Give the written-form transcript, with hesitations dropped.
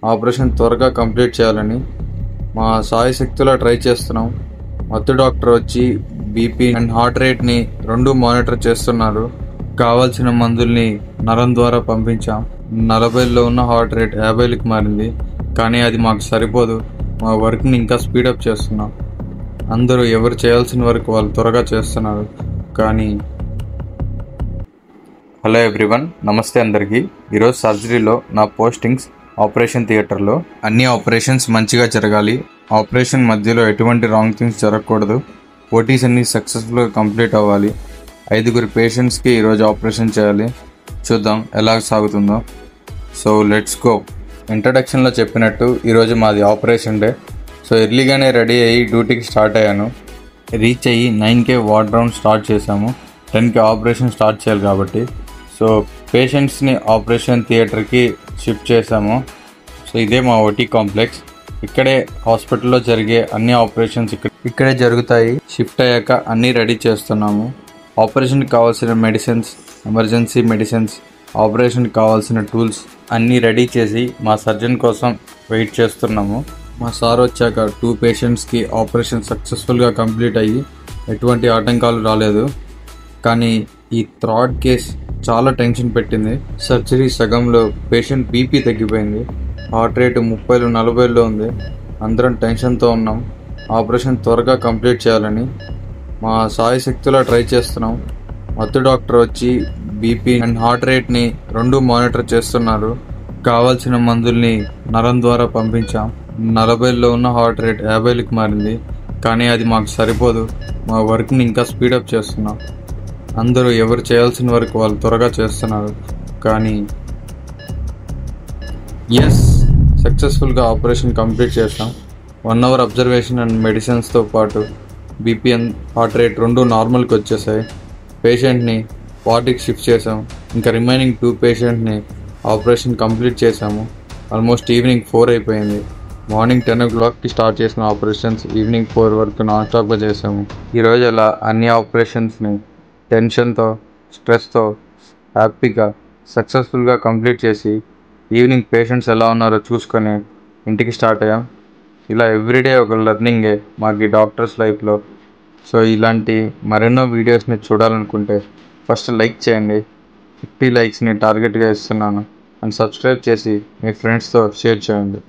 Operation త్వరగా complete చేయాలని మా శాయశక్తులా ట్రై చేస్తున్నాం. మత్తు డాక్టర్ వచ్చి బీపీ అండ్ హార్ట్ రేట్ని రెండు మానిటర్ చేస్తున్నారు. కావాల్సిన మందుల్ని నరం ద్వారా పంపించాం. 40లో ఉన్న హార్ట్ రేట్ 50కి మారింది. కానీ అది మాకు సరిపోదు. మా వర్క్ని ఇంకా స్పీడప్ చేస్తున్నాం. అందరూ ఎవరు చేయాల్సిన వర్క్ వాళ్ళు త్వరగా చేస్తున్నారు. కానీ హలో ఎవ్రీవన్, నమస్తే అందరికీ. ఈరోజు సర్జరీలో నా పోస్టింగ్స్ ఆపరేషన్ థియేటర్లో. అన్ని ఆపరేషన్స్ మంచిగా జరగాలి. ఆపరేషన్ మధ్యలో ఎటువంటి రాంగ్ థింగ్స్ జరగకూడదు. ఓటీస్ అన్ని సక్సెస్ఫుల్గా కంప్లీట్ అవ్వాలి. 5 పేషెంట్స్కి ఈరోజు ఆపరేషన్ చేయాలి. చూద్దాం ఎలా సాగుతుందో. So let's go. ఇంట్రడక్షన్లో చెప్పినట్టు ఈరోజు మాది ఆపరేషన్ డే. సో ఎర్లీగానే రెడీ అయ్యి డ్యూటీకి స్టార్ట్ అయ్యాను. రీచ్ అయ్యి 9కే వార్డ్ రౌండ్ స్టార్ట్ చేశాము. 10కి ఆపరేషన్ స్టార్ట్ చేయాలి కాబట్టి. సో పేషెంట్స్ని ఆపరేషన్ థియేటర్కి షిఫ్ట్ చేశాము. సో ఇదే మా ఓటీ కాంప్లెక్స్. ఇక్కడే హాస్పిటల్లో జరిగే అన్ని ఆపరేషన్స్ ఇక్కడే జరుగుతాయి. షిఫ్ట్ అయ్యాక అన్నీ రెడీ చేస్తున్నాము. ఆపరేషన్కి కావాల్సిన మెడిసిన్స్, ఎమర్జెన్సీ మెడిసిన్స్, ఆపరేషన్కి కావాల్సిన టూల్స్ అన్నీ రెడీ చేసి మా సర్జన్ కోసం వెయిట్ చేస్తున్నాము. మా సార్ వచ్చాక 2 పేషెంట్స్కి ఆపరేషన్ సక్సెస్ఫుల్గా కంప్లీట్ అయ్యి ఎటువంటి ఆటంకాలు రాలేదు. కానీ ఈ థర్డ్ కేస్ చాలా టెన్షన్ పెట్టింది. సర్జరీ సగంలో పేషెంట్ బీపీ తగ్గిపోయింది. హార్ట్ రేటు 30లో 40లో ఉంది. అందరం టెన్షన్తో ఉన్నాం. ఆపరేషన్ త్వరగా కంప్లీట్ చేయాలని మా శాయశక్తులా ట్రై చేస్తున్నాం. మత్తు డాక్టర్ వచ్చి బీపీ అండ్ హార్ట్ రేట్ని రెండు మానిటర్ చేస్తున్నారు. కావాల్సిన మందుల్ని నరం ద్వారా పంపించాం. 40లో ఉన్న హార్ట్ రేట్ 50కి మారింది. కానీ అది మాకు సరిపోదు. మా వర్క్ని ఇంకా స్పీడప్ చేస్తున్నాం. అందరూ ఎవరు చేయాల్సిన వర్క్ వాళ్ళు త్వరగా చేస్తున్నారు. కానీ సక్సెస్ఫుల్గా ఆపరేషన్ కంప్లీట్ చేసాం. 1 అవర్ అబ్జర్వేషన్ అండ్ మెడిసిన్స్తో పాటు బీపీ అండ్ హార్ట్ రేట్ రెండు నార్మల్కి వచ్చేసాయి. పేషెంట్ని వార్డుకి షిఫ్ట్ చేసాం. ఇంకా రిమైనింగ్ 2 పేషెంట్ని ఆపరేషన్ కంప్లీట్ చేసాము. ఆల్మోస్ట్ ఈవినింగ్ 4 అయిపోయింది. మార్నింగ్ 10 o'clockకి స్టార్ట్ చేసిన ఆపరేషన్స్ ఈవినింగ్ 4 వరకు నాన్ స్టాప్గా చేసాము. ఈరోజు అలా అన్ని ఆపరేషన్స్ని టెన్షన్తో, స్ట్రెస్తో హ్యాపీగా సక్సెస్ఫుల్గా కంప్లీట్ చేసి ఈవినింగ్ పేషెంట్స్ ఎలా ఉన్నారో చూసుకొని ఇంటికి స్టార్ట్ అయ్యాం. ఇలా ఎవ్రీడే ఒక లెర్నింగే మాకు డాక్టర్స్ లైఫ్లో. సో ఇలాంటి మరెన్నో వీడియోస్ని చూడాలనుకుంటే ఫస్ట్ లైక్ చేయండి. 50 లైక్స్ని టార్గెట్గా ఇస్తున్నాను. అండ్ సబ్స్క్రైబ్ చేసి మీ ఫ్రెండ్స్తో షేర్ చేయండి.